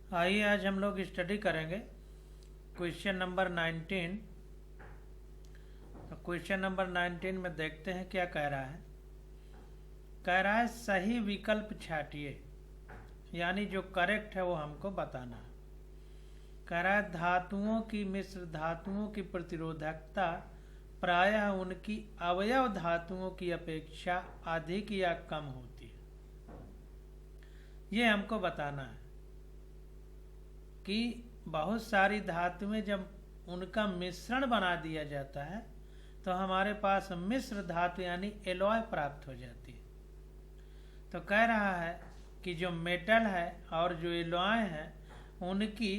आइए आज हम लोग स्टडी करेंगे क्वेश्चन नंबर 19। तो क्वेश्चन नंबर 19 में देखते हैं क्या कह रहा है। कह रहा है सही विकल्प छाटिए, यानी जो करेक्ट है वो हमको बताना है। कह रहा है धातुओं की मिश्र धातुओं की प्रतिरोधकता प्रायः उनकी अवयव धातुओं की अपेक्षा अधिक या कम होती है। ये हमको बताना है कि बहुत सारी धातुएं जब उनका मिश्रण बना दिया जाता है तो हमारे पास मिश्र धातु यानी एलॉय प्राप्त हो जाती है। तो कह रहा है कि जो मेटल है और जो एलॉय है उनकी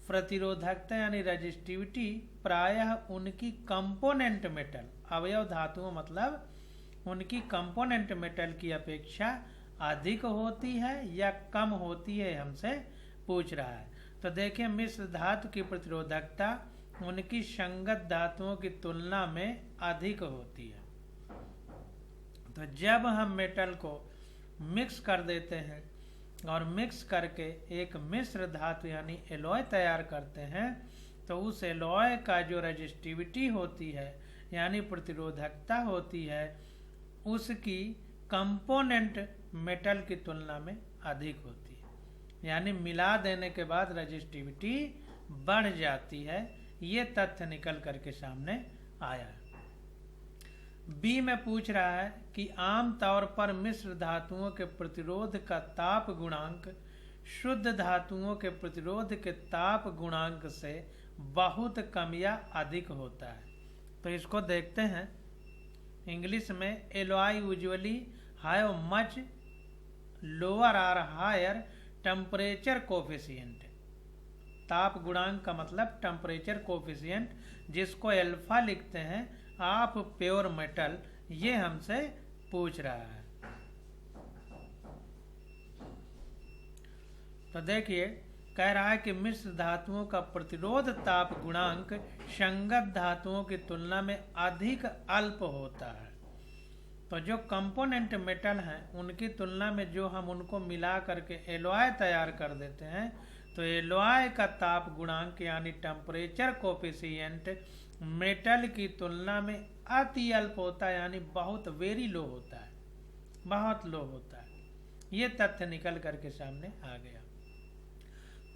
प्रतिरोधकता यानी रेजिस्टिविटी प्रायः उनकी कंपोनेंट मेटल अवयव धातुओं मतलब उनकी कंपोनेंट मेटल की अपेक्षा अधिक होती है या कम होती है, हमसे पूछ रहा है। तो देखिए मिश्र धातु की प्रतिरोधकता उनकी संगत धातुओं की तुलना में अधिक होती है। तो जब हम मेटल को मिक्स कर देते हैं और मिक्स करके एक मिश्र धातु यानी एलॉय तैयार करते हैं तो उस एलॉय का जो रेजिस्टिविटी होती है यानी प्रतिरोधकता होती है उसकी कंपोनेंट मेटल की तुलना में अधिक होती है, यानी मिला देने के बाद रेजिस्टिविटी बढ़ जाती है। ये तथ्य निकल करके सामने आया है। बी में पूछ रहा है कि आम तौर पर मिश्र धातुओं के प्रतिरोध का ताप गुणांक शुद्ध धातुओं के प्रतिरोध के ताप गुणांक से बहुत कम या अधिक होता है। तो इसको देखते हैं। इंग्लिश में alloy usually have much lower और हायर टेम्परेचर कोफिशिएंट। ताप गुणांक का मतलब टेम्परेचर कोफिशिएंट, जिसको अल्फा लिखते हैं ऑफ प्योर मेटल। ये हमसे पूछ रहा है। तो देखिए कह रहा है कि मिश्र धातुओं का प्रतिरोध ताप गुणांक संगत धातुओं की तुलना में अधिक अल्प होता है। तो जो कंपोनेंट मेटल हैं उनकी तुलना में जो हम उनको मिला करके एलॉय तैयार कर देते हैं तो एलॉय का ताप गुणांक यानी टेम्परेचर कोफिशिएंट मेटल की तुलना में अति अल्प होता है, यानी बहुत वेरी लो होता है, बहुत लो होता है। ये तथ्य निकल करके सामने आ गया।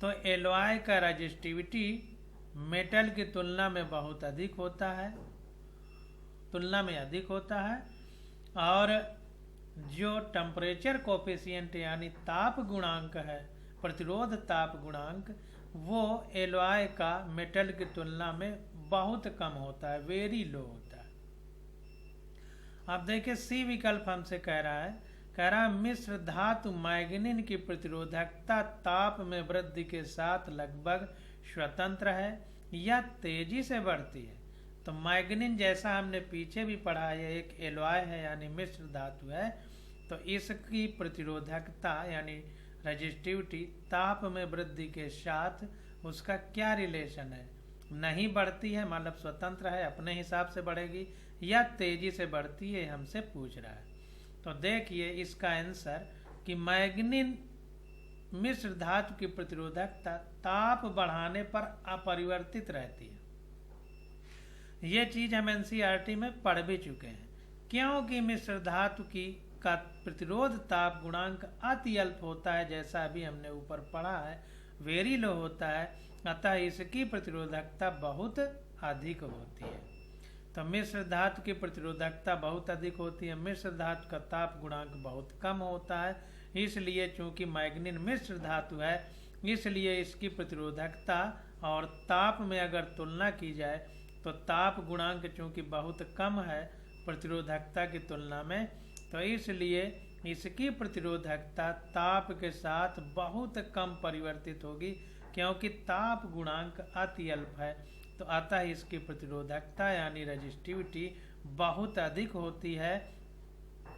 तो एलॉय का रेजिस्टिविटी मेटल की तुलना में बहुत अधिक होता है, तुलना में अधिक होता है। और जो टेम्परेचर कोफिशिएंट यानी ताप गुणांक है, प्रतिरोध ताप गुणांक, वो एलॉय का मेटल की तुलना में बहुत कम होता है, वेरी लो होता है। अब देखिए सी विकल्प हमसे कह रहा है मिश्र धातु मैग्नीन की प्रतिरोधकता ताप में वृद्धि के साथ लगभग स्वतंत्र है या तेजी से बढ़ती है। तो मैग्नीन जैसा हमने पीछे भी पढ़ा है एक एलॉय है यानी मिश्र धातु है, तो इसकी प्रतिरोधकता यानी रेजिस्टिविटी ताप में वृद्धि के साथ उसका क्या रिलेशन है, नहीं बढ़ती है मतलब स्वतंत्र है, अपने हिसाब से बढ़ेगी या तेजी से बढ़ती है, हमसे पूछ रहा है। तो देखिए इसका आंसर कि मैग्नीन मिश्र धातु की प्रतिरोधकता ताप बढ़ाने पर अपरिवर्तित रहती है। ये चीज हम एनसीईआरटी में पढ़ भी चुके हैं, क्योंकि मिश्र धातु की का प्रतिरोध ताप गुणांक अति अल्प होता है, जैसा अभी हमने ऊपर पढ़ा है, वेरी लो होता है, अतः इसकी प्रतिरोधकता बहुत अधिक होती है। तो मिश्र धातु की प्रतिरोधकता बहुत अधिक होती है, मिश्र धातु का ताप गुणांक बहुत कम होता है। इसलिए चूंकि मैग्नीन मिश्र धातु है इसलिए इसकी प्रतिरोधकता और ताप में अगर तुलना की जाए तो ताप गुणांक चूंकि बहुत कम है प्रतिरोधकता की तुलना में, तो इसलिए इसकी प्रतिरोधकता ताप के साथ बहुत कम परिवर्तित होगी, क्योंकि ताप गुणांक अति अल्प है। तो अतः इसकी प्रतिरोधकता यानी रेजिस्टिविटी बहुत अधिक होती है,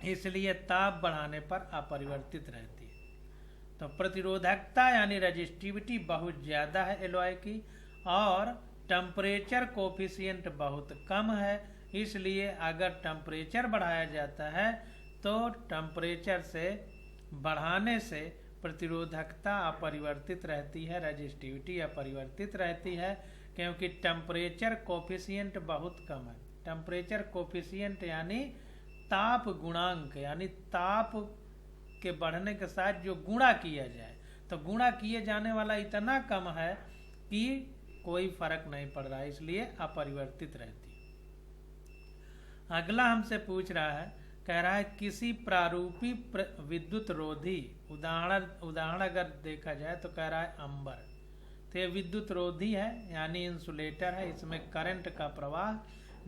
इसलिए ताप बढ़ाने पर अपरिवर्तित रहती है। तो प्रतिरोधकता यानी रेजिस्टिविटी बहुत ज़्यादा है एलॉय की और टेम्परेचर कोफिशिएंट बहुत कम है, इसलिए अगर टेम्परेचर बढ़ाया जाता है तो टेम्परेचर से बढ़ाने से प्रतिरोधकता अपरिवर्तित रहती है, रेजिस्टिविटी अपरिवर्तित रहती है, क्योंकि टेम्परेचर कोफिशिएंट बहुत कम है। टेम्परेचर कोफिशिएंट यानी ताप गुणांक, यानी ताप के बढ़ने के साथ जो गुणा किया जाए, तो गुणा किए जाने वाला इतना कम है कि कोई फर्क नहीं पड़ रहा है, इसलिए अपरिवर्तित रहती है। अगला हमसे पूछ रहा है, कह रहा है किसी प्रारूपी विद्युत रोधी, उदाहरण अगर देखा जाए तो कह रहा है अंबर, तो ये विद्युत रोधी है यानी इंसुलेटर है, इसमें करंट का प्रवाह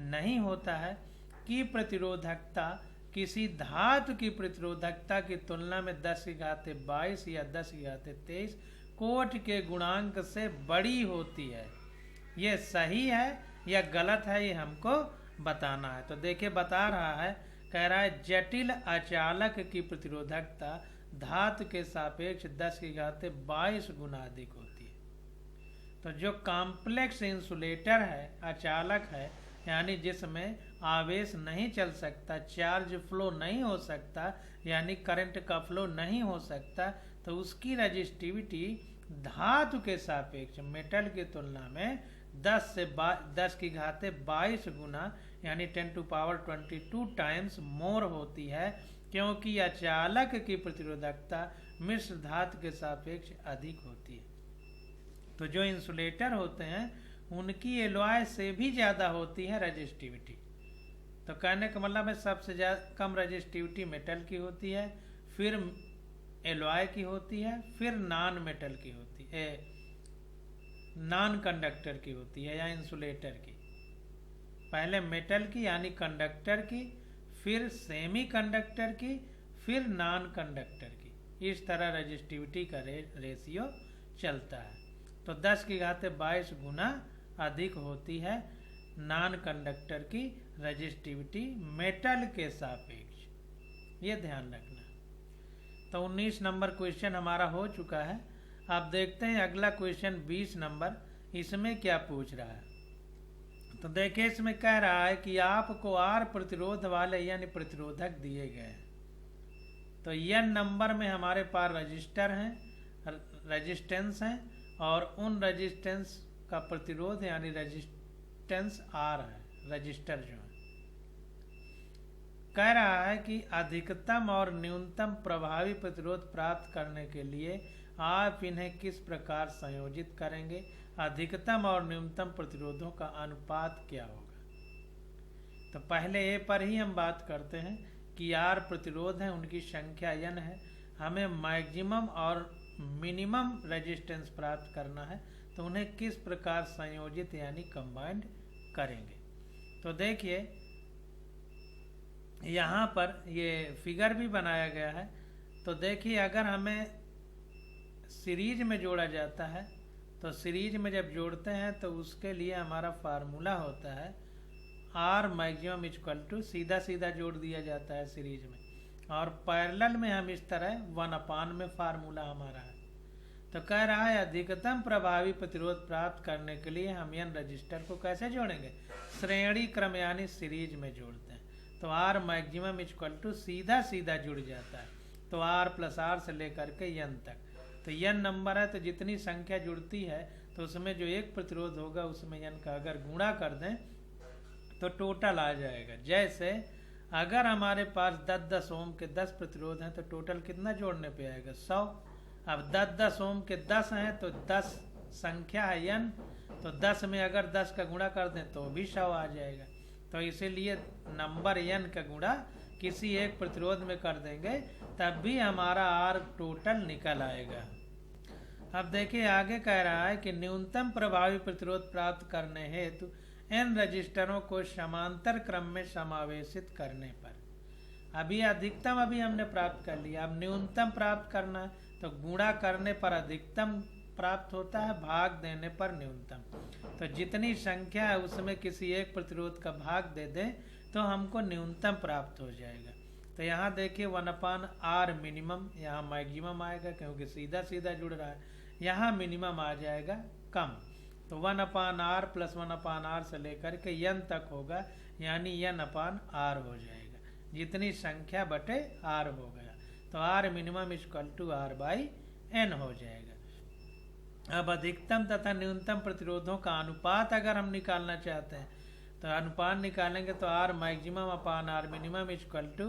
नहीं होता है, की प्रतिरोधकता किसी धातु की प्रतिरोधकता की तुलना में 10⁻22 या 10⁻23 कोट के गुणांक से बड़ी होती है। ये सही है या गलत है, ये हमको बताना है। तो देखिए बता रहा है, कह रहा है जटिल अचालक की प्रतिरोधकता धातु के सापेक्ष 10⁻22 गुना अधिक होती है। तो जो कॉम्प्लेक्स इंसुलेटर है, अचालक है, यानी जिसमें आवेश नहीं चल सकता, चार्ज फ्लो नहीं हो सकता, यानी करंट का फ्लो नहीं हो सकता, तो उसकी रेजिस्टिविटी धातु के सापेक्ष मेटल की तुलना में 10⁻22 गुना यानी 10⁻22 टाइम्स मोर होती है, क्योंकि अचालक की प्रतिरोधकता मिश्र धातु के सापेक्ष अधिक होती है। तो जो इंसुलेटर होते हैं उनकी एलॉय से भी ज़्यादा होती है रेजिस्टिविटी। तो कहने का मतलब है सबसे ज़्यादा कम रेजिस्टिविटी मेटल की होती है, फिर एलॉय की होती है, फिर नॉन मेटल की होती है, नॉन कंडक्टर की होती है या इंसुलेटर की। पहले मेटल की यानी कंडक्टर की, फिर सेमी कंडक्टर की, फिर नॉन कंडक्टर की। इस तरह रेजिस्टिविटी का रेशियो चलता है। तो 10⁻22 गुना अधिक होती है नॉन कंडक्टर की रेजिस्टिविटी मेटल के सापेक्ष, ये ध्यान रखना। तो 19 नंबर क्वेश्चन हमारा हो चुका है। अब देखते हैं अगला क्वेश्चन 20 नंबर, इसमें क्या पूछ रहा है। तो देखिए इसमें कह रहा है कि आपको R प्रतिरोध वाले यानी प्रतिरोधक दिए गए हैं। तो N नंबर में हमारे पास रजिस्टर हैं, रेजिस्टेंस हैं, और उन रेजिस्टेंस का प्रतिरोध यानी रेजिस्टेंस R है, रजिस्टर जो है। कह रहा है कि अधिकतम और न्यूनतम प्रभावी प्रतिरोध प्राप्त करने के लिए आप इन्हें किस प्रकार संयोजित करेंगे, अधिकतम और न्यूनतम प्रतिरोधों का अनुपात क्या होगा। तो पहले ए पर ही हम बात करते हैं कि R प्रतिरोध है, उनकी संख्या N है, हमें मैक्सिमम और मिनिमम रेजिस्टेंस प्राप्त करना है, तो उन्हें किस प्रकार संयोजित यानी कंबाइंड करेंगे। तो देखिए यहाँ पर ये फिगर भी बनाया गया है। तो देखिए अगर हमें सीरीज में जोड़ा जाता है, तो सीरीज में जब जोड़ते हैं तो उसके लिए हमारा फार्मूला होता है R मैक्सिमम इक्वल टू, सीधा सीधा जोड़ दिया जाता है सीरीज में, और पैरेलल में हम इस तरह 1/, में फार्मूला हमारा है। तो कह रहा है अधिकतम प्रभावी प्रतिरोध प्राप्त करने के लिए हम N रजिस्टर को कैसे जोड़ेंगे, श्रेणी क्रम यानी सीरीज में जोड़ते हैं। तो R मैक्सिमम इक्वल टू सीधा सीधा जुड़ जाता है, तो R + R से लेकर के N तक। तो N नंबर है, तो जितनी संख्या जुड़ती है तो उसमें जो एक प्रतिरोध होगा उसमें N का अगर गुणा कर दें तो टोटल आ जाएगा। जैसे अगर हमारे पास 10-10 ओम के 10 प्रतिरोध हैं तो टोटल कितना जोड़ने पे आएगा, 100। अब 10-10 ओम के 10 हैं तो 10 संख्या है N, तो 10 में अगर 10 का गुणा कर दें तो भी 100 आ जाएगा। तो इसीलिए नंबर N का गुणा किसी एक प्रतिरोध में कर देंगे तब भी हमारा R टोटल निकल आएगा। अब देखिए आगे कह रहा है कि न्यूनतम प्रभावी प्रतिरोध प्राप्त करने हेतु N रजिस्टरों को समांतर क्रम में समावेशित करने पर, अभी अधिकतम अभी हमने प्राप्त कर लिया, अब न्यूनतम प्राप्त करना है तो गुणा करने पर अधिकतम प्राप्त होता है, भाग देने पर न्यूनतम। तो जितनी संख्या है उसमें किसी एक प्रतिरोध का भाग दे दें तो हमको न्यूनतम प्राप्त हो जाएगा। तो यहाँ देखिए 1/R मिनिमम, यहाँ मैक्सिमम आएगा क्योंकि सीधा सीधा जुड़ रहा है, यहाँ मिनिमम आ जाएगा कम। तो 1/R + 1/R से लेकर के N तक होगा, यानी N/R हो जाएगा, जितनी संख्या बटे R हो गया। तो R minimum equal to R/N N हो जाएगा। अब अधिकतम तथा न्यूनतम प्रतिरोधों का अनुपात अगर हम निकालना चाहते हैं तो अनुपात निकालेंगे तो R maximum upon R minimum equal to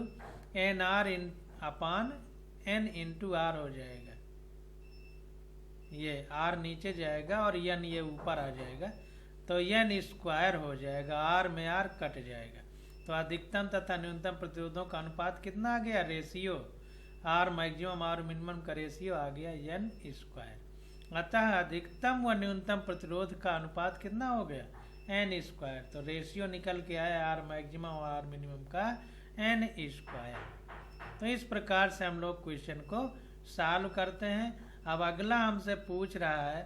N R in upon N into R हो जाएगा। ये आर नीचे जाएगा और एन ये ऊपर आ जाएगा तो एन स्क्वायर हो जाएगा, आर में आर कट जाएगा। तो अधिकतम तथा न्यूनतम प्रतिरोधों का अनुपात कितना आ गया, ratio R maximum R minimum का रेशियो आ गया एन स्क्वायर। अतः अधिकतम व न्यूनतम प्रतिरोध का अनुपात कितना हो गया, एन स्क्वायर। तो रेशियो निकल के आया आर मैक्सिमम और आर मिनिमम का एन स्क्वायर। तो इस प्रकार से हम लोग क्वेश्चन को सॉल्व करते हैं। अब अगला हमसे पूछ रहा है,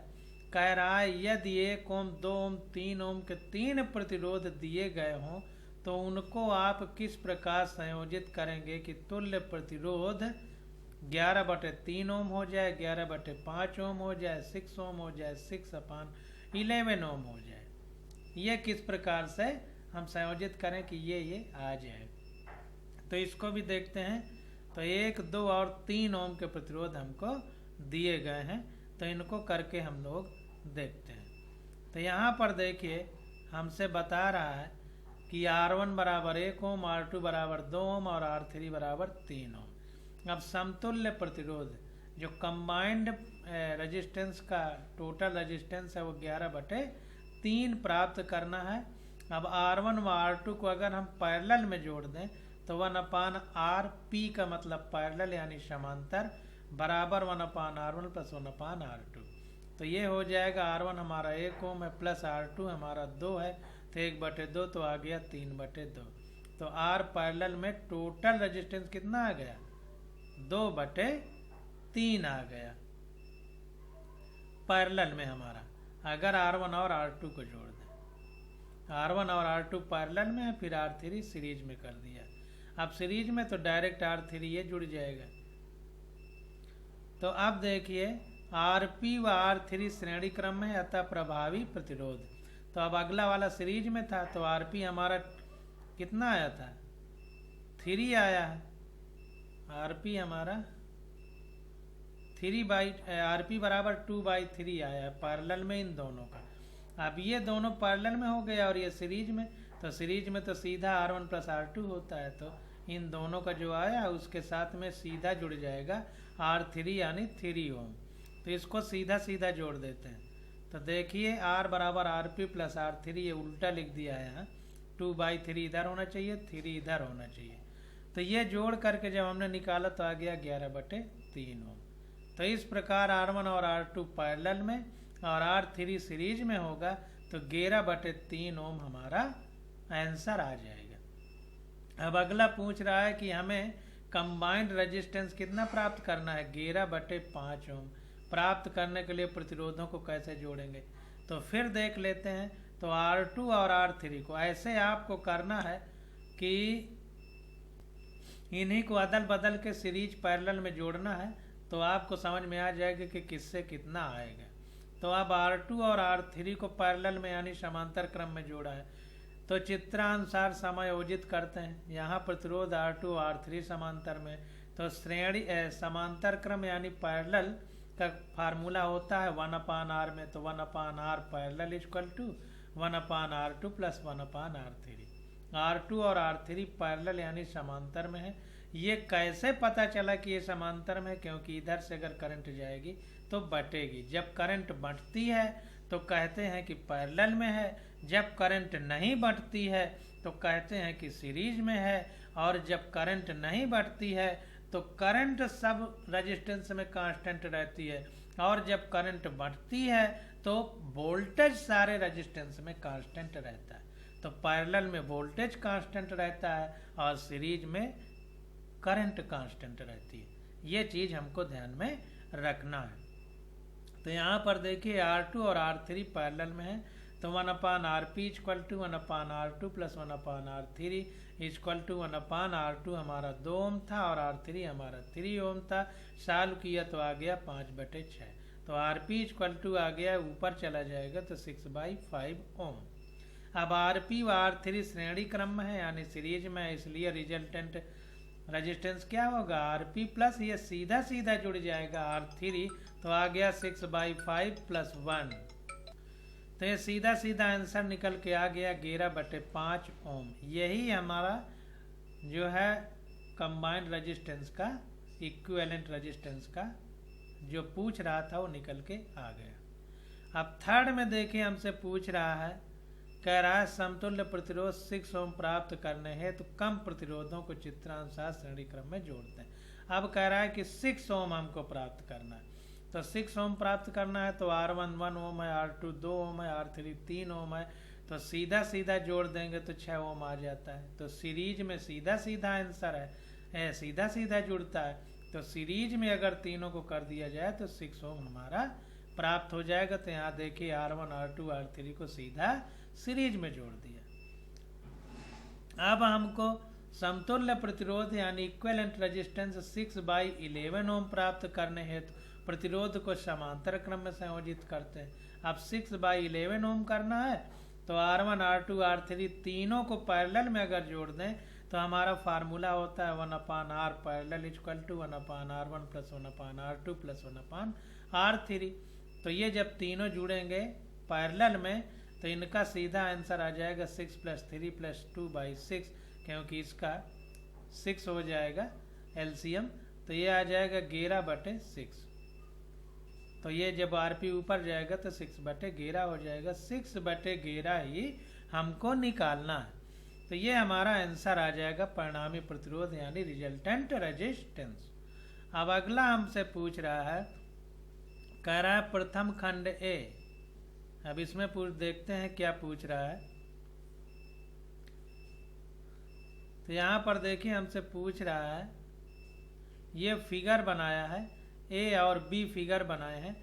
कह रहा है यदि 1 ओम 2 ओम 3 ओम के 3 प्रतिरोध दिए गए हों तो उनको आप किस प्रकार संयोजित करेंगे कि तुल्य प्रतिरोध 11/3 ओम हो जाए, 11/5 ओम हो जाए, 6 ओम हो जाए, 6/11 ओम हो जाए। ये किस प्रकार से हम संयोजित करें कि ये आ जाए। तो इसको भी देखते हैं। तो 1, 2 और 3 ओम के प्रतिरोध हमको दिए गए हैं, तो इनको करके हम लोग देखते हैं। तो यहाँ पर देखिए हमसे बता रहा है कि R1 बराबर 1 ओम, R2 बराबर 2 ओम और R3 बराबर 3 ओम। अब समतुल्य प्रतिरोध जो कंबाइंड रेजिस्टेंस का टोटल रेजिस्टेंस है वो 11/3 प्राप्त करना है। अब R1 व R2 को अगर हम पैरेलल में जोड़ दें तो 1/RP का मतलब पैरेलल यानी समांतर बराबर 1/R1 प्लस 1/R2। तो ये हो जाएगा R1 हमारा 1 ओम है प्लस R2 हमारा 2 है तो 1/2 तो आ गया 3/2। तो R पैरेलल में टोटल रेजिस्टेंस कितना आ गया, 2/3 आ गया पैरेलल में हमारा। अगर R1 और R2 को जोड़ दें, R1 और R2 पैरेलल में है, फिर R3 सीरीज में कर दिया। अब सीरीज में तो डायरेक्ट R3 ये जुड़ जाएगा। तो अब देखिए Rp व R3 श्रेणी क्रम में अतः प्रभावी प्रतिरोध। तो अब अगला वाला सीरीज में था तो Rp हमारा कितना आया था, 3 आया है। Rp हमारा Rp बराबर 2/3 आया है पैरेलल में इन दोनों का। अब ये दोनों पैरेलल में हो गया और ये सीरीज में, तो सीरीज में तो सीधा R1 प्लस R2 होता है, तो इन दोनों का जो आया उसके साथ में सीधा जुड़ जाएगा R3 यानी 3 ओम। तो इसको सीधा सीधा जोड़ देते हैं। तो देखिए R बराबर Rp प्लस R3, ये उल्टा लिख दिया है यहाँ, 2/3 इधर होना चाहिए, 3 इधर होना चाहिए। तो ये जोड़ करके जब हमने निकाला तो आ गया 11/3 ओम। तो इस प्रकार R1 और R2 पैरेलल में और R3 सीरीज में होगा तो 11/3 ओम हमारा आंसर आ जाएगा। अब अगला पूछ रहा है कि हमें कंबाइंड रेजिस्टेंस कितना प्राप्त करना है, 11/5 ओम। प्राप्त करने के लिए प्रतिरोधों को कैसे जोड़ेंगे, तो फिर देख लेते हैं। तो R2 और R3 को ऐसे आपको करना है कि इन्हीं को अदल बदल के सीरीज पैरेलल में जोड़ना है, तो आपको समझ में आ जाएगा कि किससे कितना आएगा। तो अब R2 और R3 को पैरेलल में यानी समांतर क्रम में जोड़ा है, तो चित्रानुसार समायोजित करते हैं। यहाँ प्रतिरोध R2 और R3 समांतर में, तो श्रेणी समांतर क्रम यानी पैरेलल का फार्मूला होता है 1/R में, तो 1/R parallel equal to 1/R2 plus 1/R3। R2 और R3 पैरेलल यानी समांतर में है। ये कैसे पता चला कि ये समांतर में है, क्योंकि इधर से अगर करंट जाएगी तो बटेगी। जब करंट बढ़ती है तो कहते हैं कि पैरेलल में है, जब करंट नहीं बढ़ती है तो कहते हैं कि सीरीज में है, और जब करंट नहीं बढ़ती है तो करंट सब रेजिस्टेंस में कांस्टेंट रहती है, और जब करंट बढ़ती है तो वोल्टेज सारे रेजिस्टेंस में कांस्टेंट रहता है। तो पैरेलल में वोल्टेज कांस्टेंट रहता है और सीरीज में करंट कांस्टेंट रहती है। ये चीज हमको ध्यान में रखना है। तो यहाँ पर देखिए R2 और R3 पैरेलल में है, तो 1/Rp equal to 1/R2 plus 1/R3 equal to 1/R2 हमारा 2 ओम था और R3 हमारा 3 ओम था। सॉल्व किया तो आ गया 5/6। तो Rp इक्वल टू आ गया, ऊपर चला जाएगा तो 6/5 ओम। अब Rp व R3 श्रेणी क्रम में है यानी सीरीज में है, इसलिए रिजल्टेंट रेजिस्टेंस क्या होगा, Rp प्लस ये सीधा सीधा जुड़ जाएगा R3 तो आ गया 6/5 + 1। तो ये सीधा सीधा आंसर निकल के आ गया 11/5 ओम। यही हमारा जो है कंबाइंड रेजिस्टेंस का इक्विवेलेंट रेजिस्टेंस का जो पूछ रहा था वो निकल के आ गया। अब थर्ड में देखिए हमसे पूछ रहा है, कह रहा है समतुल्य प्रतिरोध 6 ओम प्राप्त करने हैं तो कम प्रतिरोधों को चित्रानुसार श्रेणी क्रम में जोड़ते हैं। अब कह रहा है कि 6 ओम हमको प्राप्त करना है, तो 6 ओम प्राप्त करना है तो R1 1 ओम है, R2 2 ओम है, R3 3 ओम है, तो सीधा सीधा जोड़ देंगे तो 6 ओम आ जाता है। तो सीरीज में सीधा सीधा आंसर है, सीधा सीधा जुड़ता है। तो सीरीज में अगर तीनों को कर दिया जाए तो 6 ओम हमारा प्राप्त हो जाएगा। तो यहाँ देखिए R1 R2 R3 को सीधा सीरीज में जोड़ दिया। अब हमको समतुल्य प्रतिरोध यानी इक्विवेलेंट रेजिस्टेंस 6/11 ओम प्राप्त करने हेतु प्रतिरोध को समांतर क्रम में संयोजित करते हैं। अब 6/11 ओम करना है तो R1 R2 R3 तीनों को पैरेलल में अगर जोड़ दें तो हमारा फार्मूला होता है 1/R parallel = 1/R1 + 1/R2 + 1/R3। तो ये जब तीनों जुड़ेंगे पैरेलल में तो इनका सीधा आंसर आ जाएगा 6 + 3 + 2/6, क्योंकि इसका 6 हो जाएगा एलसीएम। तो ये आ जाएगा 11/6। तो ये जब आरपी ऊपर जाएगा तो 6/11 हो जाएगा। 6/11 ही हमको निकालना है। तो ये हमारा आंसर आ जाएगा परिणामी प्रतिरोध यानी रिजल्टेंट रेजिस्टेंस। अब अगला हमसे पूछ रहा है, कह रहा है प्रथम खंड ए। अब इसमें देखते हैं क्या पूछ रहा है। तो यहाँ पर देखिए हमसे पूछ रहा है, ये फिगर बनाया है, ए और बी फिगर बनाए हैं।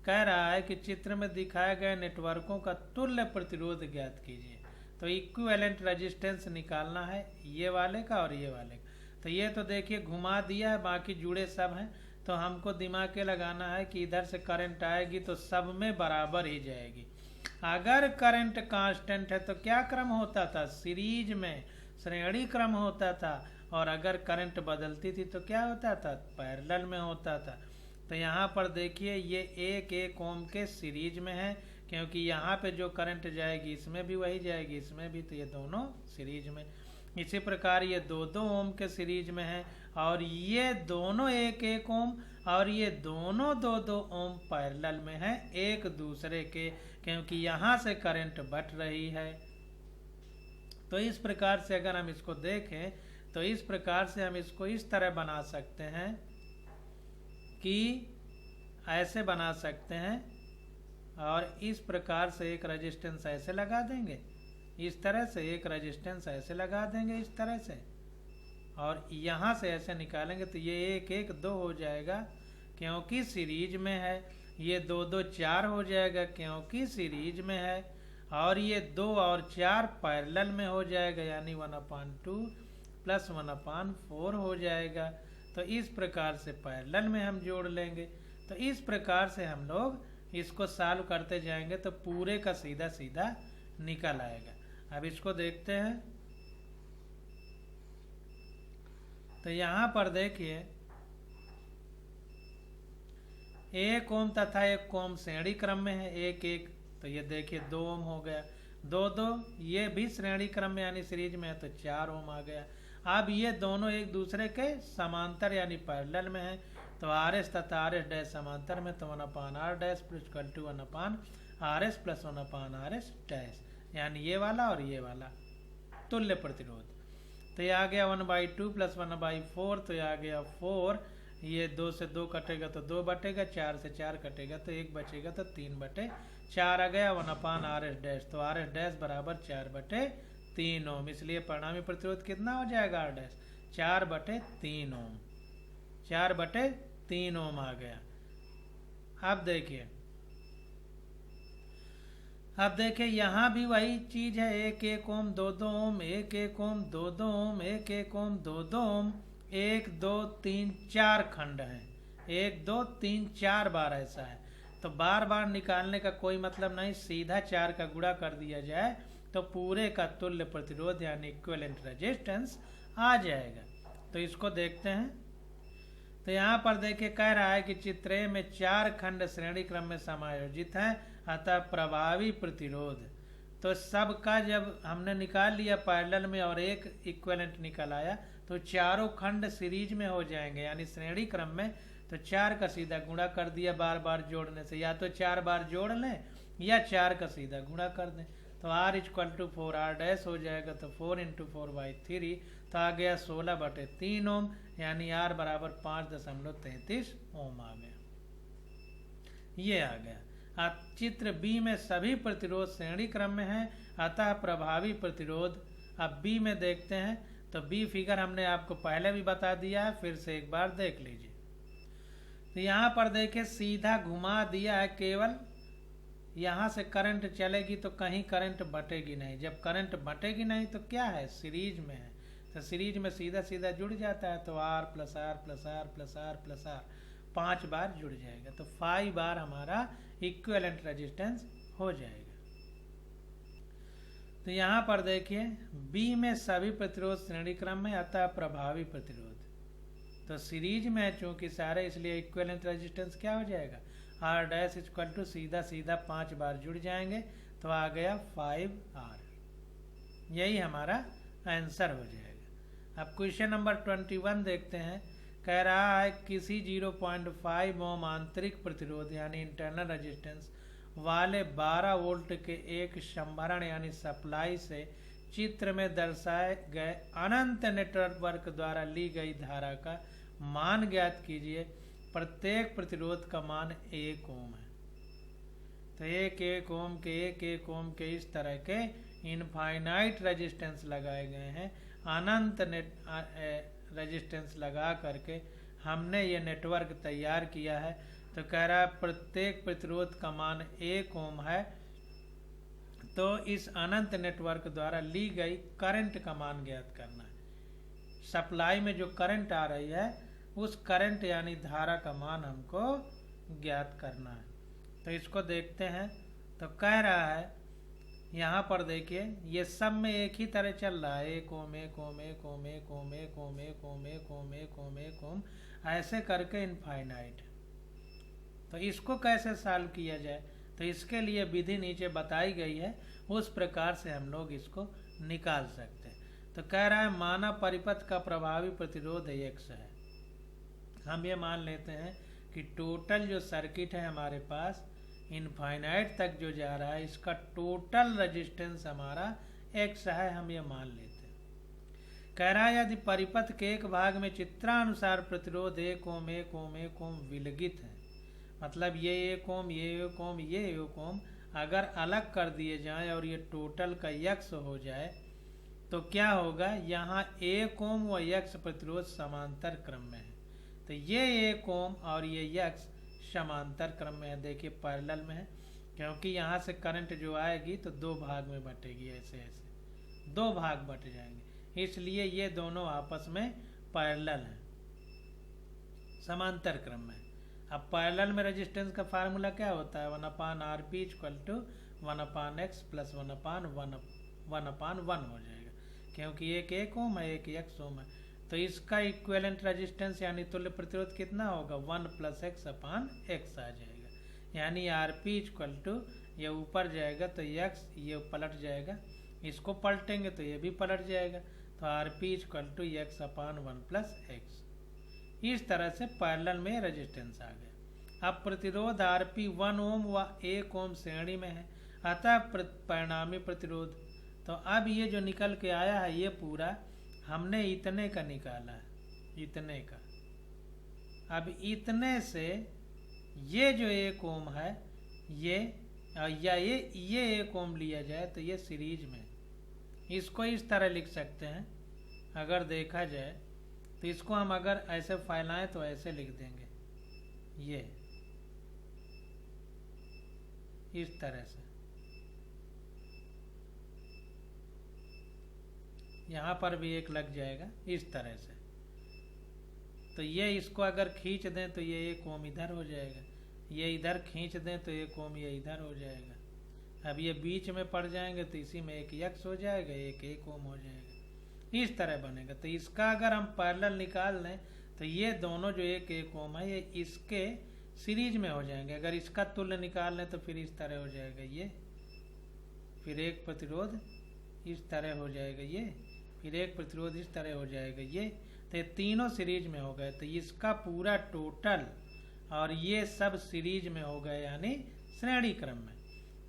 कह रहा है कि चित्र में दिखाए गए नेटवर्कों का तुल्य प्रतिरोध ज्ञात कीजिए। तो इक्विवेलेंट रेजिस्टेंस निकालना है ये वाले का और ये वाले का। तो ये तो देखिए घुमा दिया है, बाकी जुड़े सब हैं। तो हमको दिमाग के लगाना है कि इधर से करंट आएगी तो सब में बराबर ही जाएगी। अगर करंट कांस्टेंट है तो क्या क्रम होता था, सीरीज में श्रेणी क्रम होता था। और अगर करंट बदलती थी तो क्या होता था, पैरेलल में होता था। तो यहाँ पर देखिए ये 1 ओम के सीरीज में है, क्योंकि यहाँ पे जो करंट जाएगी इसमें भी वही जाएगी, इसमें भी। तो ये दोनों सीरीज में। इसी प्रकार ये 2 ओम के सीरीज में है, और ये दोनों 1 ओम और ये दोनों 2 ओम पैरेलल में है एक दूसरे के, क्योंकि यहाँ से करंट बट रही है। तो इस प्रकार से अगर हम इसको देखें तो इस प्रकार से हम इसको इस तरह बना सकते हैं कि ऐसे बना सकते हैं, और इस प्रकार से एक रेजिस्टेंस ऐसे लगा देंगे, इस तरह से एक रेजिस्टेंस ऐसे लगा देंगे इस तरह से, और यहाँ से ऐसे निकालेंगे तो ये 1 1 2 हो जाएगा क्योंकि सीरीज में है। ये 2 2 4 हो जाएगा क्योंकि सीरीज में है, और ये 2 और 4 पैरेलल में हो जाएगा, यानी 1/2 + 1/4 हो जाएगा। तो इस प्रकार से पैरेलल में हम जोड़ लेंगे। तो इस प्रकार से हम लोग इसको सॉल्व करते जाएंगे तो पूरे का सीधा सीधा निकल आएगा। अब इसको देखते हैं। तो यहाँ पर देखिए 1 ओम तथा 1 ओम श्रेणी क्रम में है 1 1। तो ये देखिए 2 ओम हो गया, 2 2 ये भी श्रेणी क्रम में यानी सीरीज में है तो 4 ओम आ गया। अब ये दोनों एक दूसरे के समांतर यानी पैरेलल में है, तो RS तथा RS डैश समांतर में, तो 1/R dash = 1/RS + 1/RS dash, यानी ये वाला और ये वाला तुल्य प्रतिरोध। तो ये आ गया 1/2 + 1/4। तो ये आ गया 4। ये 2 से 2 कटेगा तो 2 बटेगा, 4 से 4 कटेगा तो 1 बचेगा, तो 3/4 आ गया 1/RS डैश। तो RS डैश = 4/3 ओम। इसलिए परिणामी प्रतिरोध कितना हो जाएगा R डैश, 4/3 ओम। 4/3 ओम आ गया। अब देखिए यहाँ भी वही चीज है, 1 1 ओम 2 2 ओम 1 1 ओम 2 2 ओम 1 1 ओम 2 2 ओम 1 2 3 4 खंड हैं, 1 2 3 4 बार ऐसा है। तो बार बार निकालने का कोई मतलब नहीं, सीधा 4 का गुणा कर दिया जाए तो पूरे का तुल्य प्रतिरोध यानी इक्विवेलेंट रेजिस्टेंस आ जाएगा। तो इसको देखते हैं। तो यहाँ पर देखिए कह रहा है कि चित्र में 4 खंड श्रेणी क्रम में समायोजित हैं, अतः प्रभावी प्रतिरोध। तो सबका जब हमने निकाल लिया पैरेलल में और एक इक्विवेलेंट निकल आया, तो चारों खंड सीरीज में हो जाएंगे, यानी श्रेणी क्रम में। तो 4 का सीधा गुणा कर दिया बार बार जोड़ने से, या तो 4 बार जोड़ लें या 4 का सीधा गुणा कर दें। तो R = 4R डैश हो जाएगा, तो 4 × 4/3, तो आ गया 16/3 ओम, यानी R = 5.33 ओम आ गया। ये आ गया। अब चित्र बी में सभी प्रतिरोध श्रेणी क्रम में है, अतः प्रभावी प्रतिरोध। अब बी में देखते हैं, तो बी फिगर हमने आपको पहले भी बता दिया है, फिर से एक बार देख लीजिए। तो यहाँ पर देखिए सीधा घुमा दिया है, केवल यहाँ से करंट चलेगी तो कहीं करंट बटेगी नहीं। जब करंट बटेगी नहीं तो क्या है, सीरीज में है, तो सीरीज में सीधा सीधा जुड़ जाता है, तो R + R + R + R + R 5 बार जुड़ जाएगा, तो 5 बार हमारा इक्विवेलेंट रेजिस्टेंस हो जाएगा। तो यहाँ पर देखिए बी में सभी प्रतिरोध श्रेणी क्रम में, अतः प्रभावी प्रतिरोध। तो सीरीज में है चूंकि सारे, इसलिए इक्विवेलेंट रेजिस्टेंस क्या हो जाएगा, R डैश = सीधा सीधा 5 बार जुड़ जाएंगे, तो आ गया 5R। यही हमारा आंसर हो जाएगा। अब क्वेश्चन नंबर 21 देखते हैं। कह रहा है किसी 0.5 ओम आंतरिक प्रतिरोध यानी इंटरनल रेजिस्टेंस वाले 12 वोल्ट के एक संभरण यानी सप्लाई से चित्र में दर्शाए गए अनंत नेटवर्क द्वारा ली गई धारा का मान ज्ञात कीजिए। प्रत्येक प्रतिरोध का मान 1 ओम है। तो 1 ओम के 1 ओम के इस तरह के इनफाइनाइट रेजिस्टेंस लगाए गए हैं। अनंत रेजिस्टेंस लगा करके हमने ये नेटवर्क तैयार किया है। तो कह रहा है प्रत्येक प्रतिरोध का मान 1 ओम है, तो इस अनंत नेटवर्क द्वारा ली गई करंट का मान ज्ञात करना है। सप्लाई में जो करंट आ रही है उस करंट यानी धारा का मान हमको ज्ञात करना है। तो इसको देखते हैं। तो कह रहा है यहाँ पर देखिए ये सब में एक ही तरह चल रहा है, 1 ओम 1 ओम 1 ओम 1 ओम 1 ओम 1 ओम 1 ओम 1 ओम 1 ओम ऐसे करके इनफाइनाइट। तो इसको कैसे सॉल्व किया जाए, तो इसके लिए विधि नीचे बताई गई है, उस प्रकार से हम लोग इसको निकाल सकते हैं। तो कह रहा है माना परिपथ का प्रभावी प्रतिरोध X है। हम ये मान लेते हैं कि टोटल जो सर्किट है हमारे पास इनफाइनाइट तक जो जा रहा है, इसका टोटल रेजिस्टेंस हमारा X है, हम ये मान लेते हैं। कह रहा है यदि परिपथ के एक भाग में चित्रानुसार प्रतिरोध 1 ओम 1 ओम 1 ओम विलगित है, मतलब ये 1 ओम ये 1 ओम ये 1 ओम अगर अलग कर दिए जाएं और ये टोटल का X हो जाए, तो क्या होगा, यहाँ 1 ओम व X प्रतिरोध समांतर क्रम में है। तो ये 1 ओम और ये X समांतर क्रम में है। देखिए पैरेलल में है, क्योंकि यहाँ से करंट जो आएगी तो 2 भाग में बटेगी, ऐसे ऐसे 2 भाग बट जाएंगे, इसलिए ये दोनों आपस में पैरेलल हैं, समांतर क्रम में। अब पैरेलल में रेजिस्टेंस का फार्मूला क्या होता है, 1/Rp = 1/X + 1/1 हो जाएगा, क्योंकि एक 1 ओम है एक X ओम है। तो इसका इक्विवेलेंट रेजिस्टेंस यानी तुल्य प्रतिरोध कितना होगा, 1 + X/X आ जाएगा। यानी Rp = ये ऊपर जाएगा तो X ये पलट जाएगा, इसको पलटेंगे तो ये भी पलट जाएगा, तो Rp = X/1 + X। इस तरह से पैरेलल में रेजिस्टेंस आ गया। अब प्रतिरोध Rp 1 ओम व 1 ओम श्रेणी में है, अतः परिणामी प्रतिरोध। तो अब ये जो निकल के आया है ये पूरा हमने इतने का निकाला है, इतने का। अब इतने से ये जो 1 ओम है ये या ये 1 ओम लिया जाए तो ये सीरीज में, इसको इस तरह लिख सकते हैं। अगर देखा जाए तो इसको हम अगर ऐसे फैलाएं तो ऐसे लिख देंगे, ये इस तरह से। यहाँ पर भी एक लग जाएगा इस तरह से। तो ये इसको अगर खींच दें तो ये 1 ओम इधर हो जाएगा, ये इधर खींच दें तो 1 ओम ये इधर हो जाएगा। अब ये बीच में पड़ जाएंगे तो इसी में एक X हो जाएगा, एक 1 ओम हो जाएगा, इस तरह बनेगा। तो इसका अगर हम पैरेलल निकाल लें तो ये दोनों जो एक एक ओम है ये इसके सीरीज में हो जाएंगे। अगर इसका तुल्य निकाल लें तो फिर इस तरह हो जाएगा ये, फिर एक प्रतिरोध इस तरह हो जाएगा ये, फिर एक प्रतिरोध इस तरह हो जाएगा ये। तो ये तीनों सीरीज में हो गए, तो इसका पूरा टोटल और ये सब सीरीज में हो गए यानी श्रेणी क्रम में।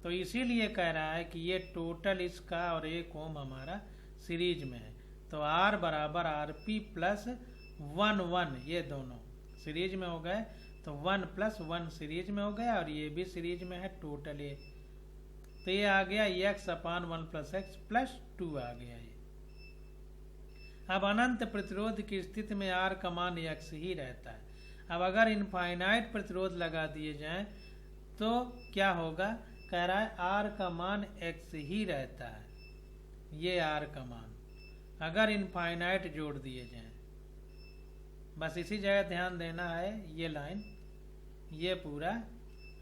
तो इसीलिए कह रहा है कि ये टोटल इसका और 1 ओम हमारा सीरीज में है। तो R बराबर RP प्लस 1 1 ये दोनों सीरीज में हो गए, तो 1 प्लस 1 सीरीज में हो गया और ये भी सीरीज में है टोटल ये। तो ये आ गया x अपान 1 प्लस एक्स प्लस 2 आ गया ये। अब अनंत प्रतिरोध की स्थिति में R का मान x ही रहता है। अब अगर इनफाइनाइट प्रतिरोध लगा दिए जाएं तो क्या होगा, कह रहा है R का मान x ही रहता है, ये R का मान अगर इनफाइनाइट जोड़ दिए जाएं। बस इसी जगह ध्यान देना है, ये लाइन ये पूरा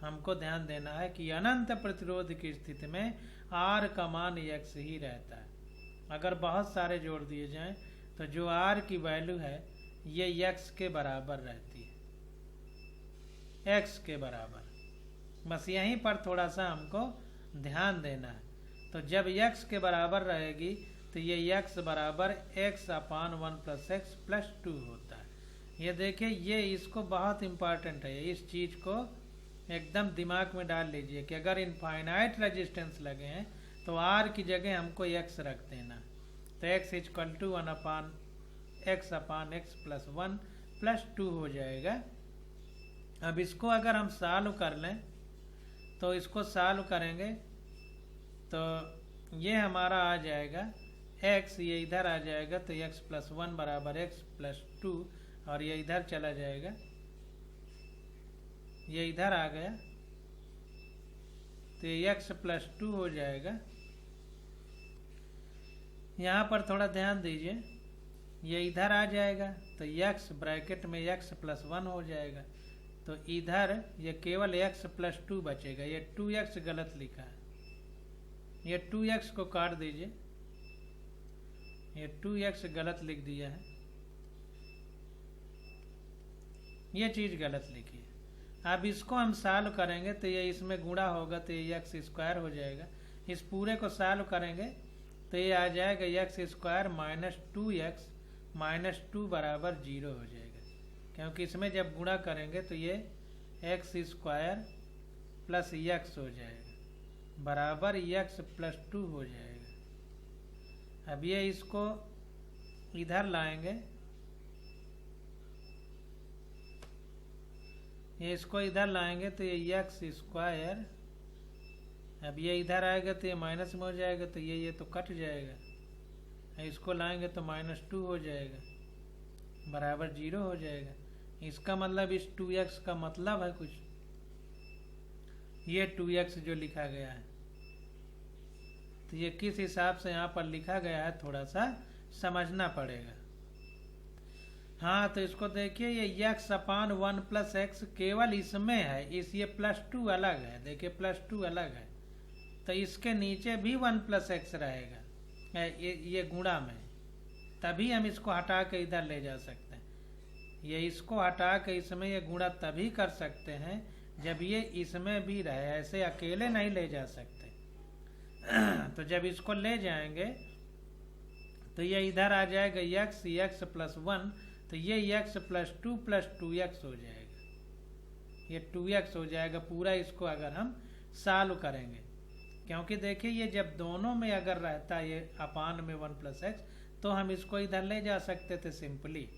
हमको ध्यान देना है कि अनंत प्रतिरोध की स्थिति में R का मान x ही रहता है। अगर बहुत सारे जोड़ दिए जाएं तो जो R की वैल्यू है ये x के बराबर रहती है, x के बराबर। बस यहीं पर थोड़ा सा हमको ध्यान देना है। तो जब x के बराबर रहेगी तो ये x बराबर x अपान 1 प्लस एक्स प्लस 2 होता है। ये देखिए, ये इसको बहुत इम्पॉर्टेंट है, इस चीज़ को एकदम दिमाग में डाल लीजिए कि अगर इनफाइनाइट रेजिस्टेंस लगे हैं तो R की जगह हमको x रख देना। तो x equal to 1 upon x plus 1 plus 2 हो जाएगा। अब इसको अगर हम सॉल्व कर लें तो इसको सॉल्व करेंगे तो ये हमारा आ जाएगा x, ये इधर आ जाएगा तो x प्लस 1 बराबर x प्लस 2 और ये इधर चला जाएगा, ये इधर आ गया तो ये x प्लस 2 हो जाएगा। यहाँ पर थोड़ा ध्यान दीजिए, ये इधर आ जाएगा तो x ब्रैकेट में x प्लस 1 हो जाएगा, तो इधर ये केवल x प्लस 2 बचेगा। ये 2x गलत लिखा है, ये 2x को काट दीजिए, ये 2x गलत लिख दिया है, ये चीज़ गलत लिखी है। अब इसको हम सॉल्व करेंगे तो ये इसमें गुणा होगा तो ये एक्स स्क्वायर हो जाएगा। इस पूरे को सॉल्व करेंगे तो ये आ जाएगा x square minus 2x minus 2 बराबर 0 हो जाएगा, क्योंकि इसमें जब गुणा करेंगे तो ये एक्स स्क्वायर प्लस एक्स हो जाएगा बराबर एक्स प्लस 2 हो जाएगा। अब ये इसको इधर लाएंगे, ये इसको इधर लाएंगे तो ये एक्स स्क्वायर, अब ये इधर आएगा तो ये माइनस में हो जाएगा तो ये तो कट जाएगा, इसको लाएंगे तो माइनस 2 हो जाएगा बराबर 0 हो जाएगा। इसका मतलब इस 2x का मतलब है कुछ, ये 2x जो लिखा गया है तो ये किस हिसाब से यहाँ पर लिखा गया है थोड़ा सा समझना पड़ेगा। हाँ, तो इसको देखिए, ये x अपान 1 प्लस एक्स केवल इसमें है, इस ये प्लस 2 अलग है, देखिए प्लस 2 अलग है, तो इसके नीचे भी 1 प्लस एक्स रहेगा ये गुणा में, तभी हम इसको हटा के इधर ले जा सकते हैं। ये इसको हटा के इसमें ये गुणा तभी कर सकते हैं जब ये इसमें भी रहे, ऐसे अकेले नहीं ले जा सकते। तो जब इसको ले जाएंगे तो ये इधर आ जाएगा x प्लस 1, तो ये x प्लस 2 प्लस 2x हो जाएगा, ये 2x हो जाएगा पूरा। इसको अगर हम सॉल्व करेंगे, क्योंकि देखिए ये जब दोनों में अगर रहता है ये अपान में 1 प्लस एक्स तो हम इसको इधर ले जा सकते थे सिंपली,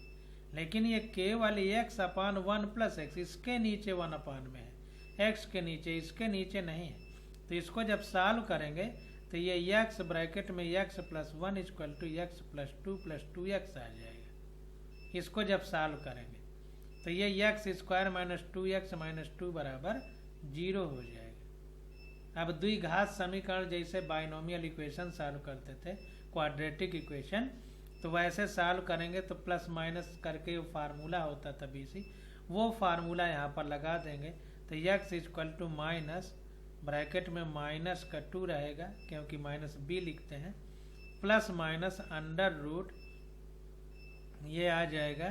लेकिन ये केवल x अपान 1 प्लस एक्स इसके नीचे 1 अपान में है, x के नीचे, इसके नीचे नहीं है। तो इसको जब सॉल्व करेंगे तो ये x ब्रैकेट में x plus 1 equal to x plus 2 plus 2x आ जाएगा। इसको जब सॉल्व करेंगे तो ये x square minus 2x minus 2 बराबर 0 हो जाएगा। अब द्विघात समीकरण जैसे बाइनोमियल इक्वेशन सॉल्व करते थे, क्वाड्रेटिक इक्वेशन, तो वैसे सॉल्व करेंगे तो प्लस माइनस करके वो फार्मूला होता था BC, वो फार्मूला यहाँ पर लगा देंगे तो x equal to minus bracket में माइनस का 2 रहेगा क्योंकि माइनस b लिखते हैं, प्लस माइनस अंडर रूट ये आ जाएगा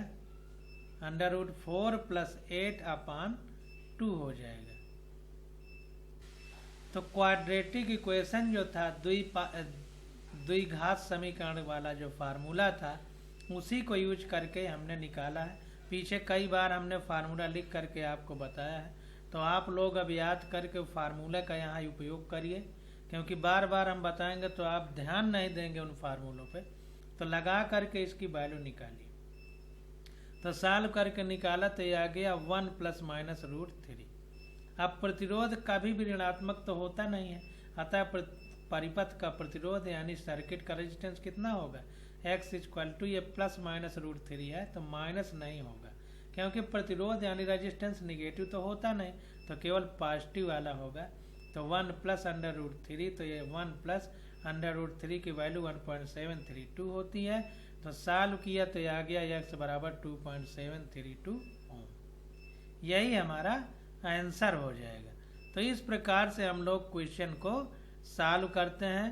√4 + 8/2 हो जाएगा। तो क्वाड्रेटिक इक्वेशन जो था द्विघात समीकरण वाला जो फार्मूला था उसी को यूज करके हमने निकाला है। पीछे कई बार हमने फार्मूला लिख करके आपको बताया है, तो आप लोग अब याद करके फार्मूला का यहाँ उपयोग करिए, क्योंकि बार बार हम बताएंगे तो आप ध्यान नहीं देंगे उन फार्मूलों पे। तो लगा करके इसकी वैल्यू निकालिए। तो सॉल्व करके निकाला तो ये आ गया 1 ± √3। अब प्रतिरोध कभी भी ऋणात्मक तो होता नहीं है, अतः परिपथ का प्रतिरोध यानी सर्किट का रेजिस्टेंस कितना होगा, x = ये ±√3 है तो माइनस नहीं होगा, क्योंकि प्रतिरोध यानी रेजिस्टेंस निगेटिव तो होता नहीं, तो केवल पॉजिटिव वाला होगा। तो 1 + √3, तो ये 1 + √3 की वैल्यू 1.732 होती है। तो सॉल्व किया तो ये आ गया x = 2.732 ओम। यही हमारा आंसर हो जाएगा। तो इस प्रकार से हम लोग क्वेश्चन को सॉल्व करते हैं।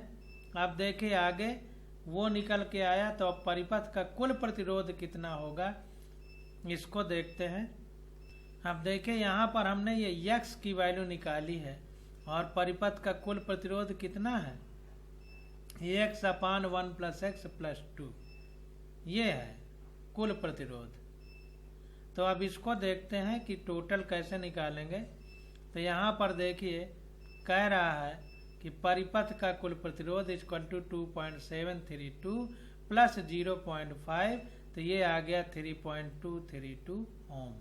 अब देखिए आगे वो निकल के आया, तो अब परिपथ का कुल प्रतिरोध कितना होगा इसको देखते हैं। अब देखिए यहाँ पर हमने ये x की वैल्यू निकाली है और परिपथ का कुल प्रतिरोध कितना है, x/1 + x + 2, ये है कुल प्रतिरोध। तो अब इसको देखते हैं कि टोटल कैसे निकालेंगे। तो यहाँ पर देखिए कह रहा है कि परिपथ का कुल प्रतिरोध = 2.732 + 0.5, तो ये आ गया 3.232 ओम।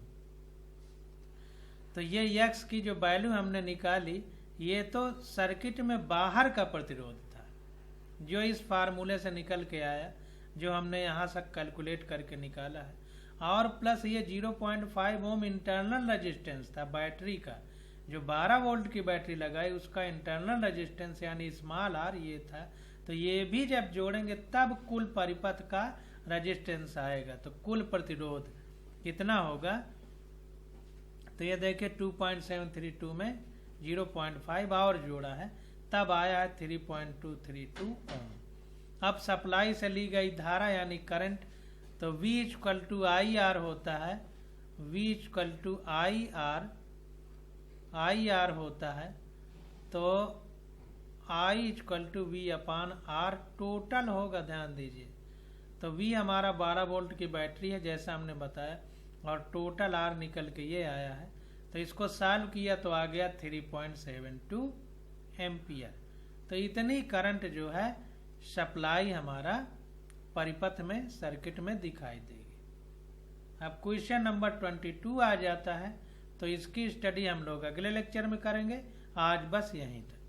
तो ये x की जो वैल्यू हमने निकाली, ये तो सर्किट में बाहर का प्रतिरोध था जो इस फार्मूले से निकल के आया, जो हमने यहाँ से कैलकुलेट करके निकाला है, और प्लस ये 0.5 ओम इंटरनल रेजिस्टेंस था बैटरी का, जो 12 वोल्ट की बैटरी लगाई उसका इंटरनल रेजिस्टेंस यानी स्मॉल r ये था। तो ये भी जब जोड़ेंगे तब कुल परिपथ का रेजिस्टेंस आएगा। तो कुल प्रतिरोध कितना होगा, तो ये देखिए 2.732 में 0.5 और जोड़ा है, तब आया है 3.232 ओम। अब सप्लाई से ली गई धारा यानी करंट, तो V = IR होता है, V = IR होता है, तो I = V/R टोटल होगा, ध्यान दीजिए। तो V हमारा 12 वोल्ट की बैटरी है जैसा हमने बताया, और टोटल R निकल के ये आया है। तो इसको सॉल्व किया तो आ गया 3.72 एम्पियर। तो इतनी करंट जो है सप्लाई हमारा परिपथ में सर्किट में दिखाई देगी। अब क्वेश्चन नंबर 22 आ जाता है, तो इसकी स्टडी हम लोग अगले लेक्चर में करेंगे। आज बस यहीं तक।